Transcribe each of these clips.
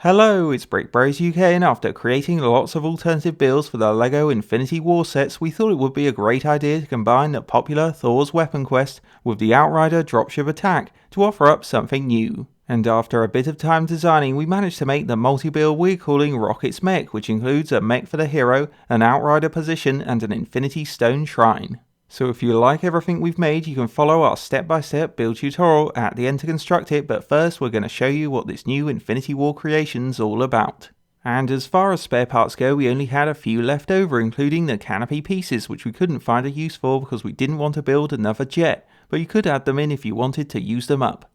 Hello, it's BrickBros UK, and after creating lots of alternative builds for the LEGO Infinity War sets, we thought it would be a great idea to combine the popular THOR'S weapon quest with the Outrider Dropship attack to offer up something new. And after a bit of time designing, we managed to make the multi-build we're calling Rocket's Mech, which includes a mech for the hero, an Outrider position, and an Infinity Stone Shrine. So if you like everything we've made, you can follow our step-by-step build tutorial at the end to construct it, but first we're going to show you what this new Infinity War creation's all about. And as far as spare parts go, we only had a few left over, including the canopy pieces, which we couldn't find a use for because we didn't want to build another jet, but you could add them in if you wanted to use them up.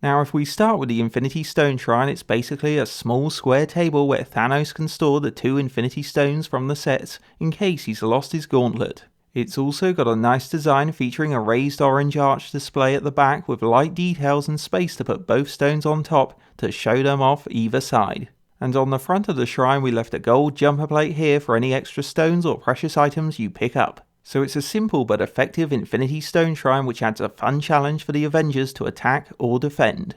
Now if we start with the Infinity Stone Shrine, it's basically a small square table where Thanos can store the 2 Infinity Stones from the sets in case he's lost his gauntlet. It's also got a nice design featuring a raised orange arch display at the back with light details and space to put both stones on top to show them off either side. And on the front of the shrine we left a gold jumper plate here for any extra stones or precious items you pick up. So it's a simple but effective Infinity Stone Shrine which adds a fun challenge for the Avengers to attack or defend.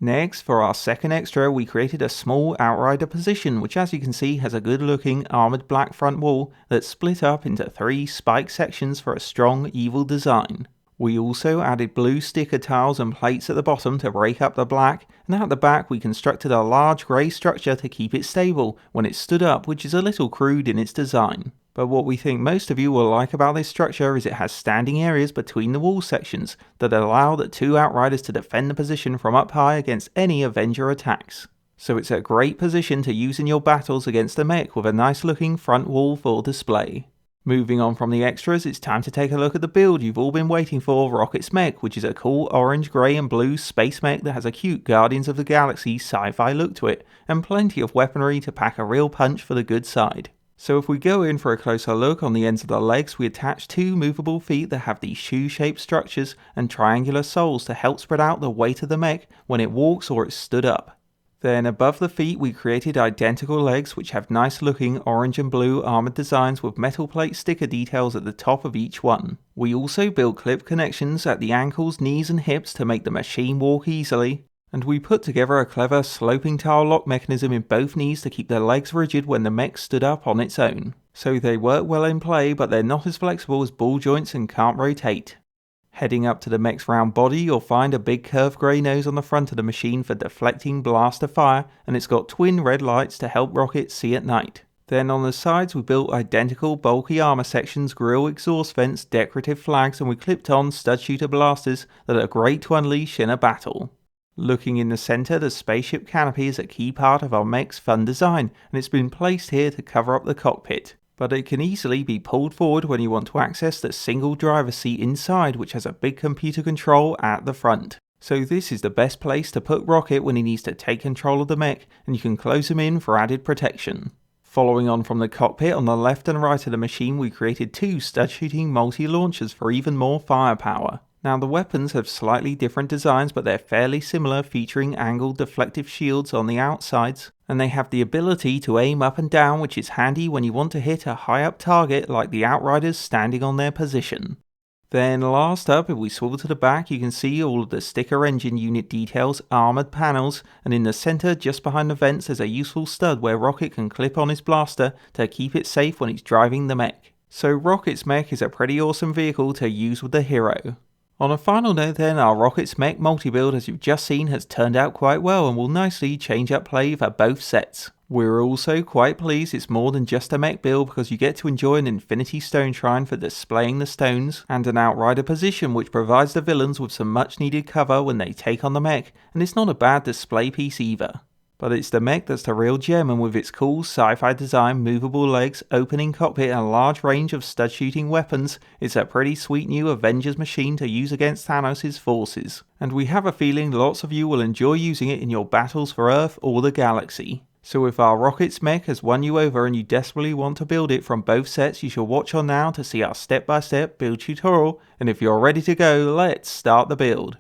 Next, for our second extra, we created a small Outrider position, which as you can see has a good looking armoured black front wall that's split up into 3 spiked sections for a strong evil design. We also added blue sticker tiles and plates at the bottom to break up the black, and at the back we constructed a large grey structure to keep it stable when it stood up, which is a little crude in its design. But what we think most of you will like about this structure is it has standing areas between the wall sections that allow the 2 Outriders to defend the position from up high against any Avenger attacks. So it's a great position to use in your battles against the mech with a nice looking front wall for display. Moving on from the extras, it's time to take a look at the build you've all been waiting for, Rocket's Mech, which is a cool orange, grey and blue space mech that has a cute Guardians of the Galaxy sci-fi look to it, and plenty of weaponry to pack a real punch for the good side. So if we go in for a closer look, on the ends of the legs we attach 2 movable feet that have these shoe-shaped structures and triangular soles to help spread out the weight of the mech when it walks or it's stood up. Then above the feet we created identical legs which have nice looking orange and blue armoured designs with metal plate sticker details at the top of each one. We also built clip connections at the ankles, knees and hips to make the machine walk easily. And we put together a clever sloping tile lock mechanism in both knees to keep their legs rigid when the mech stood up on its own. So they work well in play, but they're not as flexible as ball joints and can't rotate. Heading up to the mech's round body, you'll find a big curved grey nose on the front of the machine for deflecting blaster fire, and it's got twin red lights to help Rocket see at night. Then on the sides we built identical bulky armour sections, grille exhaust vents, decorative flags, and we clipped on stud shooter blasters that are great to unleash in a battle. Looking in the centre, the spaceship canopy is a key part of our mech's fun design, and it's been placed here to cover up the cockpit. But it can easily be pulled forward when you want to access the single driver seat inside, which has a big computer control at the front. So this is the best place to put Rocket when he needs to take control of the mech, and you can close him in for added protection. Following on from the cockpit, on the left and right of the machine we created 2 stud shooting multi-launchers for even more firepower. Now the weapons have slightly different designs, but they're fairly similar, featuring angled deflective shields on the outsides, and they have the ability to aim up and down, which is handy when you want to hit a high up target like the Outriders standing on their position. Then last up, if we swivel to the back, you can see all of the sticker engine unit details, armoured panels, and in the centre just behind the vents there's a useful stud where Rocket can clip on his blaster to keep it safe when he's driving the mech. So Rocket's Mech is a pretty awesome vehicle to use with the hero. On a final note then, our Rocket's Mech multi-build, as you've just seen, has turned out quite well and will nicely change up play for both sets. We're also quite pleased it's more than just a mech build because you get to enjoy an Infinity Stone Shrine for displaying the stones, and an Outrider position which provides the villains with some much needed cover when they take on the mech, and it's not a bad display piece either. But it's the mech that's the real gem, and with its cool sci-fi design, movable legs, opening cockpit and a large range of stud shooting weapons, it's a pretty sweet new Avengers machine to use against Thanos' forces. And we have a feeling lots of you will enjoy using it in your battles for Earth or the galaxy. So if our Rocket's Mech has won you over and you desperately want to build it from both sets, you shall watch on now to see our step-by-step build tutorial, and if you're ready to go, let's start the build.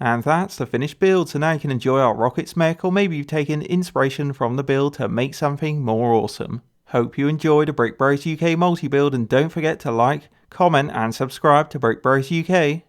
And that's the finished build, so now you can enjoy our rockets mech, or maybe you've taken inspiration from the build to make something more awesome. Hope you enjoyed a BrickBros UK multi-build, and don't forget to like, comment and subscribe to BrickBros UK.